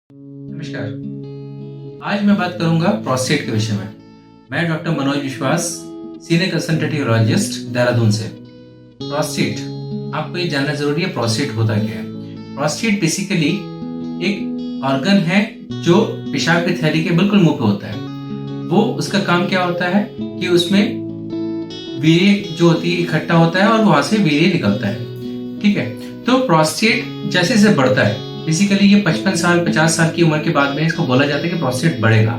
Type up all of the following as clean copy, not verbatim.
नमस्कार। आज मैं बात करूंगा प्रोस्टेट के विषय में। मैं डॉक्टर मनोज विश्वास, सीनियर कंसल्टेटिव यूरोलॉजिस्ट, देहरादून से। प्रोस्टेट, आपको ये जानना जरूरी है प्रोस्टेट होता क्या है। प्रोस्टेट बेसिकली एक ऑर्गन है जो पेशाब की थैली के बिल्कुल मुंह पे होता है। वो उसका काम क्या होता है कि उसमें वीर्य जो होती है इकट्ठा होता है और वहां से वीर्य निकलता है। ठीक है, तो प्रोस्टेट जैसे जैसे बढ़ता है, बेसिकली ये 55 साल 50 साल की उम्र के बाद में इसको बोला जाता है कि प्रोस्टेट बढ़ेगा।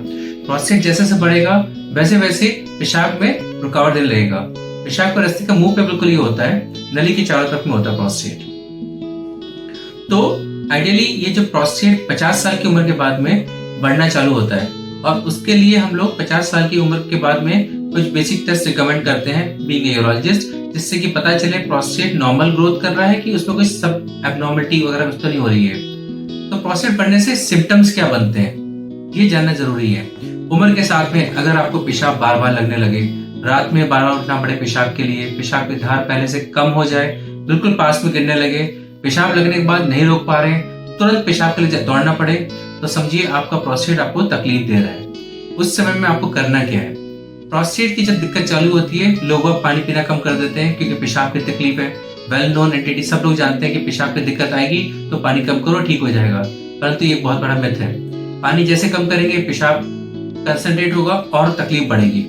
प्रोस्टेट जैसे जैसे बढ़ेगा वैसे वैसे पेशाब में रुकावट देने लगेगा। पेशाब का रास्ते का मुंह पे बिल्कुल ये होता है, नली के चारों तरफ में होता है प्रोस्टेट। तो आइडियली ये जो प्रोस्टेट 50 साल की उम्र के बाद में बढ़ना चालू होता है और उसके लिए हम लोग 50 साल की उम्र के बाद में कुछ बेसिक टेस्ट रिकमेंड करते हैं बीइंग ए यूरोलॉजिस्ट, जिससे कि पता चले प्रोस्टेट नॉर्मल ग्रोथ कर रहा है कि उसमें कोई सब एब्नॉर्मलिटी वगैरह कुछ तो नहीं हो रही है। तो प्रोस्टेट बढ़ने से सिम्टम्स क्या बनते हैं ये जानना जरूरी है। उम्र के साथ में अगर आपको पेशाब बार बार लगने लगे, रात में बार बार उठना पड़े पेशाब के लिए, पेशाब की धार पहले से कम हो जाए, बिल्कुल पास में गिरने लगे, पेशाब लगने के बाद नहीं रोक पा रहे, तुरंत पेशाब के लिए दौड़ना पड़े, तो समझिए आपका प्रोस्टेट आपको तकलीफ दे रहा है। उस समय में आपको करना क्या है। प्रोस्टेट की जब दिक्कत चालू होती है, लोग अब पानी पीना कम कर देते हैं क्योंकि पेशाब की तकलीफ है। वेल नोन एंटिटी, सब लोग जानते हैं कि पेशाब की दिक्कत आएगी तो पानी कम करो ठीक हो जाएगा, परंतु ये बहुत बड़ा मिथ है। पानी जैसे कम करेंगे पेशाब कंसंट्रेट होगा और तकलीफ बढ़ेगी।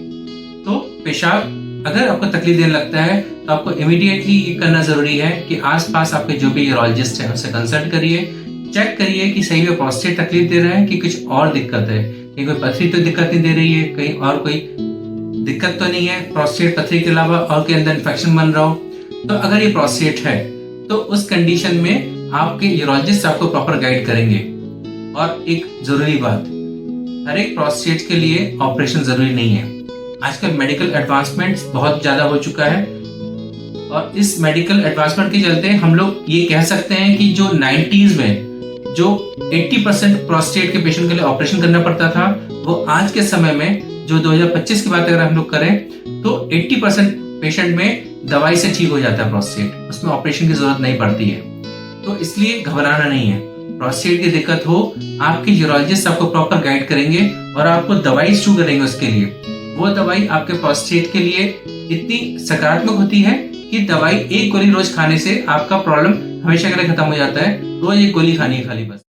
तो पेशाब अगर आपको तकलीफ देने लगता है तो आपको इमीडिएटली ये करना जरूरी है कि आसपास आपके जो भी यूरोलॉजिस्ट है उससे कंसल्ट करिए, चेक करिए कि सही में प्रोस्टेट तकलीफ दे रहा है कि कुछ और दिक्कत है, कहीं कोई पथरी तो दिक्कत नहीं दे रही है, कहीं और कोई दिक्कत तो नहीं है प्रोस्टेट पथरी के अलावा और के अंदर इन्फेक्शन बन रहा हो। तो अगर ये प्रोस्टेट है तो उस कंडीशन में आपके यूरोलॉजिस्ट आपको प्रॉपर गाइड करेंगे। और एक जरूरी बात, हर एक प्रोस्टेट के लिए ऑपरेशन जरूरी नहीं है। आजकल मेडिकल एडवांसमेंट बहुत ज्यादा हो चुका है और इस मेडिकल एडवांसमेंट के चलते हम लोग ये कह सकते हैं कि जो 90s में जो 80% प्रोस्टेट के पेशेंट के लिए ऑपरेशन करना पड़ता था, वो आज के समय में जो 2025 की बात अगर हम लोग करें तो 80% पेशेंट में दवाई से ठीक हो जाता है प्रोस्टेट, उसमें ऑपरेशन की जरूरत नहीं पड़ती है। तो इसलिए घबराना नहीं है। प्रोस्टेट की दिक्कत हो, आपके यूरोलॉजिस्ट आपको प्रॉपर गाइड करेंगे और आपको दवाई इशू करेंगे उसके लिए। वो दवाई आपके प्रोस्टेट के लिए इतनी सकारात्मक होती है कि दवाई एक गोली रोज खाने से आपका प्रॉब्लम हमेशा के लिए खत्म हो जाता है। रोज एक गोली खानी है खाली बस।